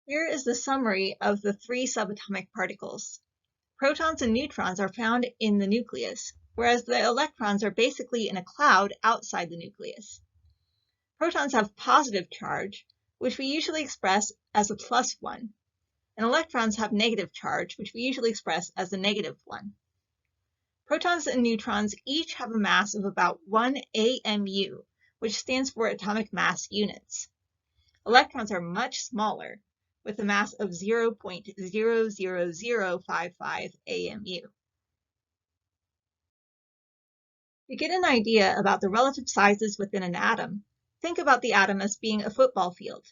Here is the summary of the three subatomic particles. Protons and neutrons are found in the nucleus, whereas the electrons are basically in a cloud outside the nucleus. Protons have positive charge, which we usually express as a +1, and electrons have negative charge, which we usually express as a -1. Protons and neutrons each have a mass of about 1 AMU, which stands for atomic mass units. Electrons are much smaller, with a mass of 0.00055 AMU. To get an idea about the relative sizes within an atom, think about the atom as being a football field.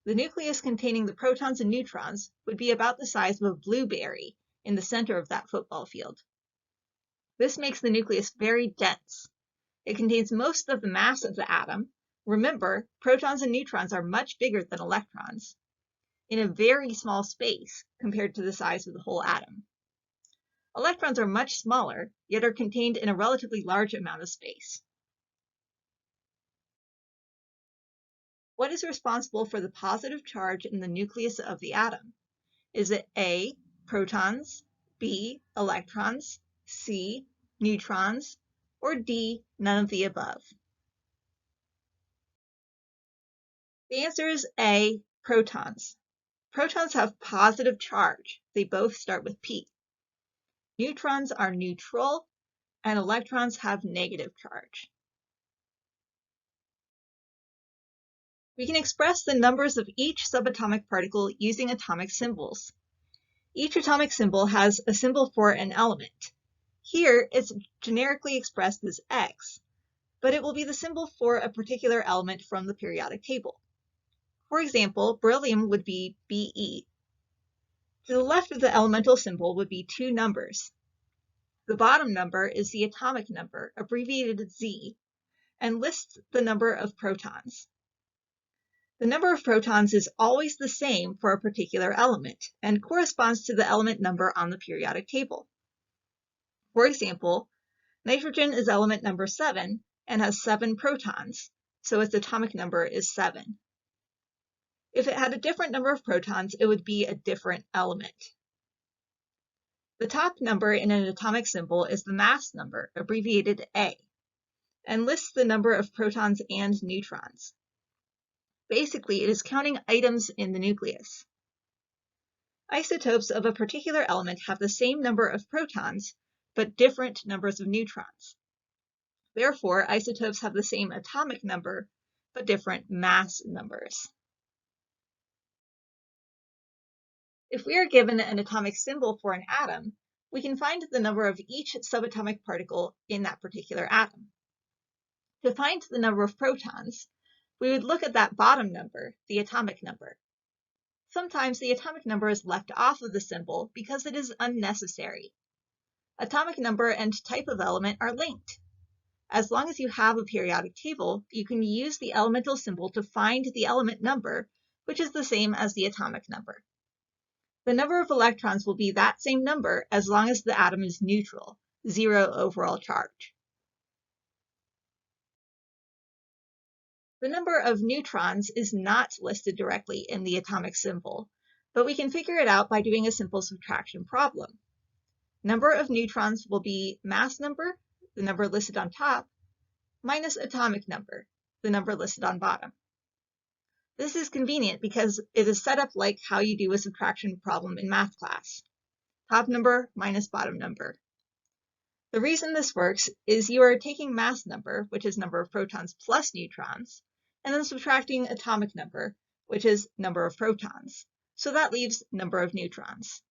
The nucleus containing the protons and neutrons would be about the size of a blueberry in the center of that football field. This makes the nucleus very dense. It contains most of the mass of the atom. Remember, protons and neutrons are much bigger than electrons, in a very small space compared to the size of the whole atom. Electrons are much smaller, yet are contained in a relatively large amount of space. What is responsible for the positive charge in the nucleus of the atom? Is it A, protons, B, electrons, C, neutrons, or D, none of the above? The answer is A, protons. Protons have positive charge. They both start with P. Neutrons are neutral, and electrons have negative charge. We can express the numbers of each subatomic particle using atomic symbols. Each atomic symbol has a symbol for an element. Here, it's generically expressed as X, but it will be the symbol for a particular element from the periodic table. For example, beryllium would be Be. To the left of the elemental symbol would be two numbers. The bottom number is the atomic number, abbreviated Z, and lists the number of protons. The number of protons is always the same for a particular element and corresponds to the element number on the periodic table. For example, nitrogen is element number 7 and has 7 protons, so its atomic number is 7. If it had a different number of protons, it would be a different element. The top number in an atomic symbol is the mass number, abbreviated A, and lists the number of protons and neutrons. Basically, it is counting items in the nucleus. Isotopes of a particular element have the same number of protons, but different numbers of neutrons. Therefore, isotopes have the same atomic number, but different mass numbers. If we are given an atomic symbol for an atom, we can find the number of each subatomic particle in that particular atom. To find the number of protons, we would look at that bottom number, the atomic number. Sometimes the atomic number is left off of the symbol because it is unnecessary. Atomic number and type of element are linked. As long as you have a periodic table, you can use the elemental symbol to find the element number, which is the same as the atomic number. The number of electrons will be that same number as long as the atom is neutral, 0 overall charge. The number of neutrons is not listed directly in the atomic symbol, but we can figure it out by doing a simple subtraction problem. Number of neutrons will be mass number, the number listed on top, minus atomic number, the number listed on bottom. This is convenient because it is set up like how you do a subtraction problem in math class. Top number minus bottom number. The reason this works is you are taking mass number, which is number of protons plus neutrons, and then subtracting atomic number, which is number of protons. So that leaves number of neutrons.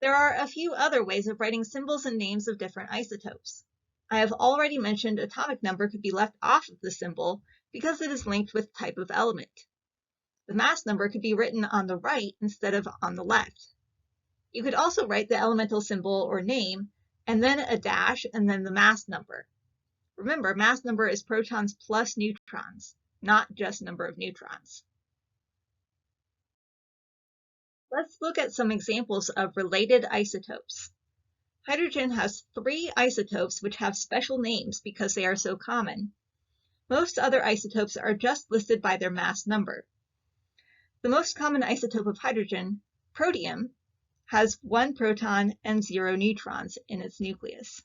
There are a few other ways of writing symbols and names of different isotopes. I have already mentioned atomic number could be left off of the symbol because it is linked with type of element. The mass number could be written on the right instead of on the left. You could also write the elemental symbol or name, and then a dash, and then the mass number. Remember, mass number is protons plus neutrons, not just number of neutrons. Let's look at some examples of related isotopes. Hydrogen has 3 isotopes which have special names because they are so common. Most other isotopes are just listed by their mass number. The most common isotope of hydrogen, protium, has 1 proton and 0 neutrons in its nucleus.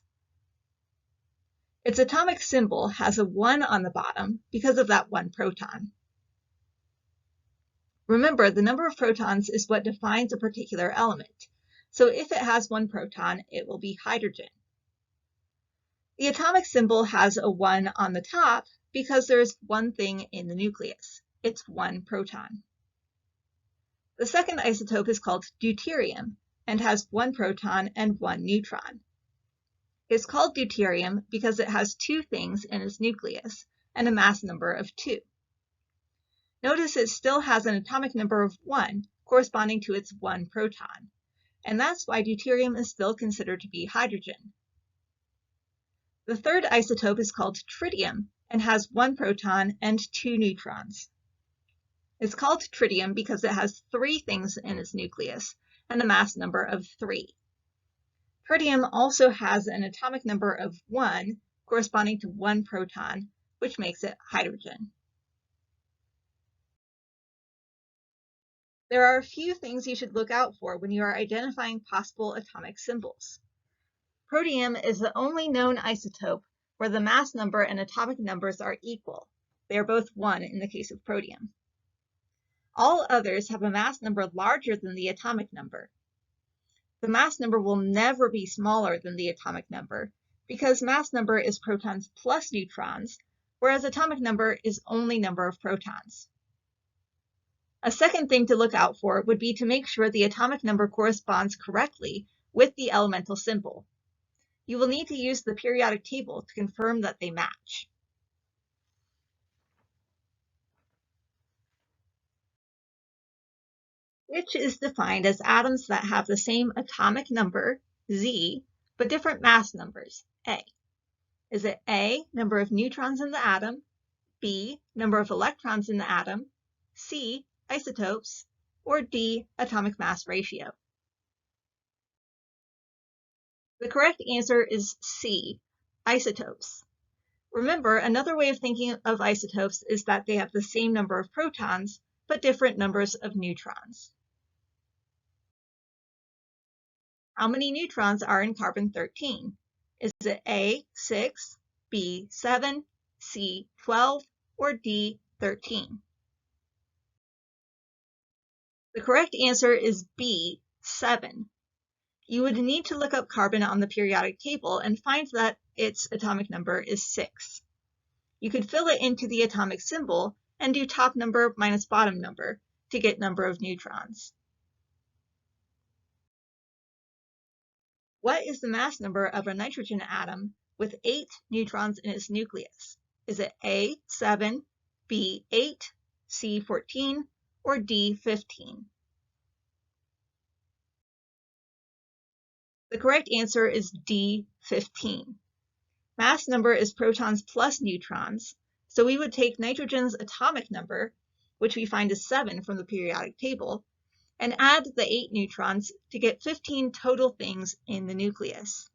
Its atomic symbol has a 1 on the bottom because of that 1 proton. Remember, the number of protons is what defines a particular element, so if it has 1 proton, it will be hydrogen. The atomic symbol has a 1 on the top because there's one thing in the nucleus. It's 1 proton. The second isotope is called deuterium and has 1 proton and 1 neutron. It's called deuterium because it has 2 things in its nucleus and a mass number of 2. Notice it still has an atomic number of 1 corresponding to its 1 proton, and that's why deuterium is still considered to be hydrogen. The third isotope is called tritium and has 1 proton and 2 neutrons. It's called tritium because it has 3 things in its nucleus and a mass number of 3. Tritium also has an atomic number of 1 corresponding to 1 proton, which makes it hydrogen. There are a few things you should look out for when you are identifying possible atomic symbols. Protium is the only known isotope where the mass number and atomic numbers are equal. They are both 1 in the case of protium. All others have a mass number larger than the atomic number. The mass number will never be smaller than the atomic number because mass number is protons plus neutrons, whereas atomic number is only number of protons. A second thing to look out for would be to make sure the atomic number corresponds correctly with the elemental symbol. You will need to use the periodic table to confirm that they match. Which is defined as atoms that have the same atomic number, Z, but different mass numbers, A. Is it A, number of neutrons in the atom, B, number of electrons in the atom, C, isotopes, or D, atomic mass ratio? The correct answer is C, isotopes. Remember, another way of thinking of isotopes is that they have the same number of protons, but different numbers of neutrons. How many neutrons are in carbon-13? Is it A, 6, B, 7, C, 12, or D, 13? The correct answer is B, 7. You would need to look up carbon on the periodic table and find that its atomic number is 6. You could fill it into the atomic symbol and do top number minus bottom number to get number of neutrons. What is the mass number of a nitrogen atom with 8 neutrons in its nucleus? Is it A, 7, B, 8, C, 14, or D, 15? The correct answer is D, 15. Mass number is protons plus neutrons, so we would take nitrogen's atomic number, which we find is 7 from the periodic table, and add the 8 neutrons to get 15 total things in the nucleus.